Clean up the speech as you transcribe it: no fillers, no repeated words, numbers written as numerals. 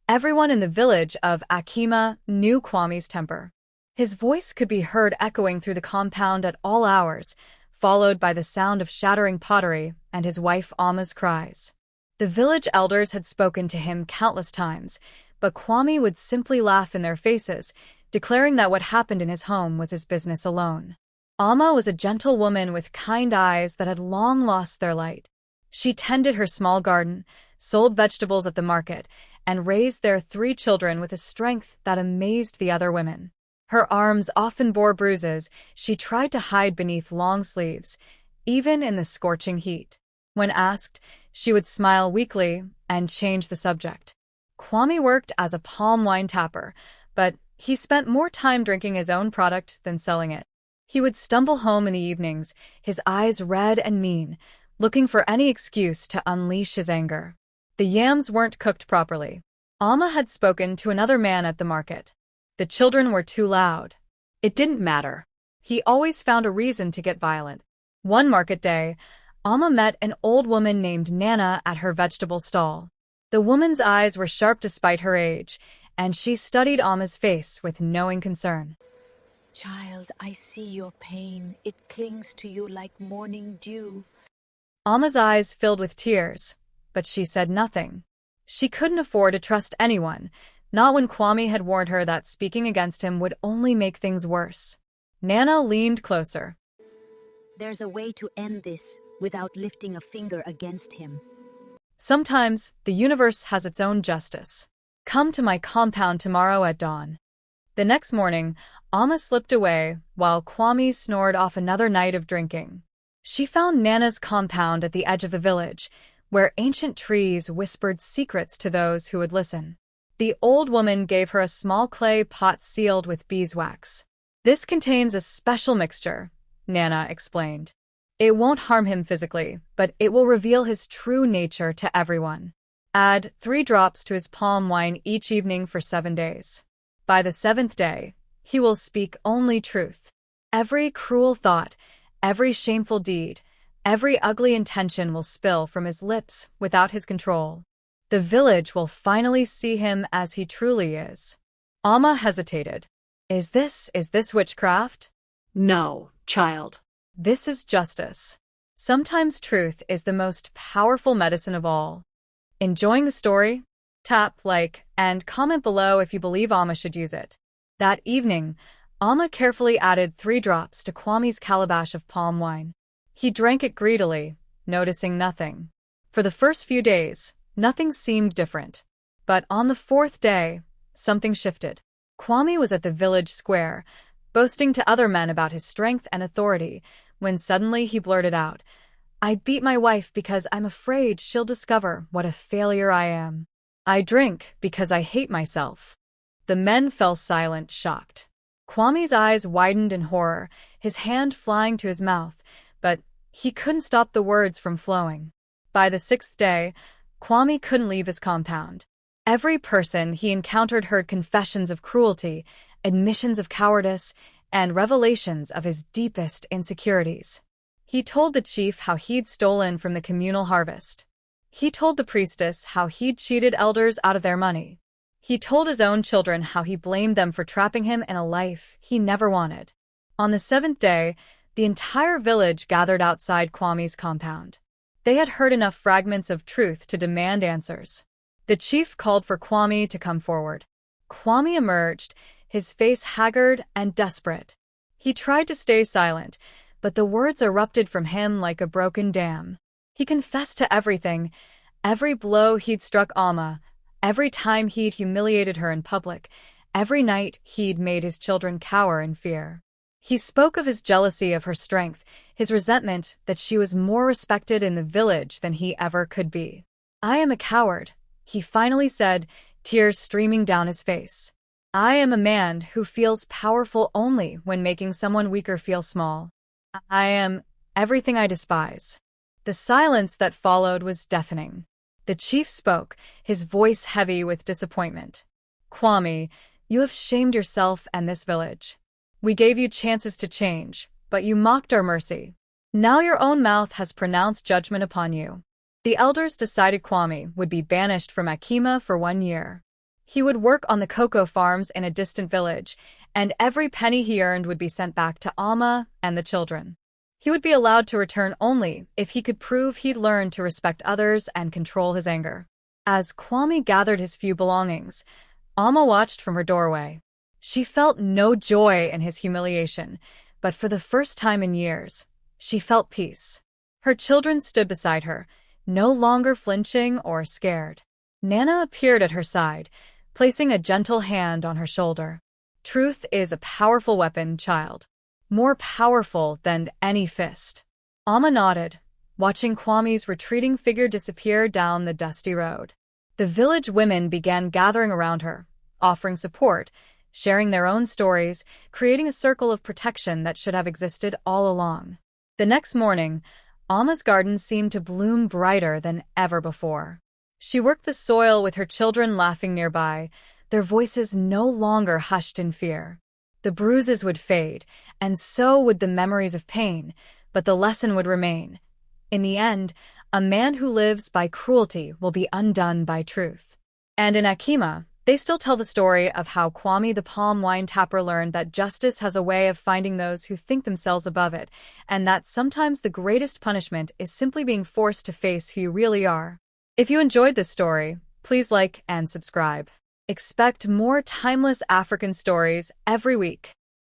Everyone in the village of Akima knew Kwame's temper. His voice could be heard echoing through the compound at all hours, followed by the sound of shattering pottery and his wife Ama's cries. The village elders had spoken to him countless times, but Kwame would simply laugh in their faces, declaring that what happened in his home was his business alone. Ama was a gentle woman with kind eyes that had long lost their light. She tended her small garden, sold vegetables at the market, and raised their 3 children with a strength that amazed the other women. Her arms often bore bruises she tried to hide beneath long sleeves, even in the scorching heat. When asked, she would smile weakly and change the subject. Kwame worked as a palm wine tapper, but he spent more time drinking his own product than selling it. He would stumble home in the evenings, his eyes red and mean, looking for any excuse to unleash his anger. The yams weren't cooked properly. Ama had spoken to another man at the market. The children were too loud. It didn't matter. He always found a reason to get violent. One market day, Ama met an old woman named Nana at her vegetable stall. The woman's eyes were sharp despite her age, and she studied Ama's face with knowing concern. Child, I see your pain. It clings to you like morning dew. Ama's eyes filled with tears, but she said nothing. She couldn't afford to trust anyone, not when Kwame had warned her that speaking against him would only make things worse. Nana leaned closer. There's a way to end this without lifting a finger against him. Sometimes the universe has its own justice. Come to my compound tomorrow at dawn. The next morning, Ama slipped away while Kwame snored off another night of drinking. She found Nana's compound at the edge of the village, where ancient trees whispered secrets to those who would listen. The old woman gave her a small clay pot sealed with beeswax. This contains a special mixture, Nana explained. It won't harm him physically, but it will reveal his true nature to everyone. Add 3 drops to his palm wine each evening for 7 days. By the 7th day, he will speak only truth. Every cruel thought, every shameful deed, every ugly intention will spill from his lips without his control. The village will finally see him as he truly is. Ama hesitated. Is this witchcraft? No, child. This is justice. Sometimes truth is the most powerful medicine of all. Enjoying the story? Tap like and comment below if you believe Ama should use it. That evening, Ama carefully added 3 drops to Kwame's calabash of palm wine. He drank it greedily, noticing nothing. For the first few days, nothing seemed different. But on the 4th day, something shifted. Kwame was at the village square, boasting to other men about his strength and authority, when suddenly he blurted out, "I beat my wife because I'm afraid she'll discover what a failure I am. I drink because I hate myself." The men fell silent, shocked. Kwame's eyes widened in horror, his hand flying to his mouth, but he couldn't stop the words from flowing. By the 6th day, Kwame couldn't leave his compound. Every person he encountered heard confessions of cruelty, admissions of cowardice, and revelations of his deepest insecurities. He told the chief how he'd stolen from the communal harvest. He told the priestess how he'd cheated elders out of their money. He told his own children how he blamed them for trapping him in a life he never wanted. On the 7th day, the entire village gathered outside Kwame's compound. They had heard enough fragments of truth to demand answers. The chief called for Kwame to come forward. Kwame emerged, his face haggard and desperate. He tried to stay silent, but the words erupted from him like a broken dam. He confessed to everything, every blow he'd struck Ama, every time he'd humiliated her in public, every night he'd made his children cower in fear. He spoke of his jealousy of her strength, his resentment that she was more respected in the village than he ever could be. "I am a coward," he finally said, tears streaming down his face. "I am a man who feels powerful only when making someone weaker feel small. I am everything I despise." The silence that followed was deafening. The chief spoke, his voice heavy with disappointment. "Kwame, you have shamed yourself and this village. We gave you chances to change, but you mocked our mercy. Now your own mouth has pronounced judgment upon you." The elders decided Kwame would be banished from Akima for 1 year. He would work on the cocoa farms in a distant village, and every penny he earned would be sent back to Amma and the children. He would be allowed to return only if he could prove he'd learned to respect others and control his anger. As Kwame gathered his few belongings, Amma watched from her doorway. She felt no joy in his humiliation, but for the first time in years, she felt peace. Her children stood beside her, no longer flinching or scared. Nana appeared at her side, placing a gentle hand on her shoulder. Truth is a powerful weapon, child. More powerful than any fist. Amma nodded, watching Kwame's retreating figure disappear down the dusty road. The village women began gathering around her, offering support, sharing their own stories, creating a circle of protection that should have existed all along. The next morning, Amma's garden seemed to bloom brighter than ever before. She worked the soil with her children laughing nearby, their voices no longer hushed in fear. The bruises would fade, and so would the memories of pain, but the lesson would remain. In the end, a man who lives by cruelty will be undone by truth. And in Akima, they still tell the story of how Kwame the palm wine tapper learned that justice has a way of finding those who think themselves above it, and that sometimes the greatest punishment is simply being forced to face who you really are. If you enjoyed this story, please like and subscribe. Expect more timeless African stories every week.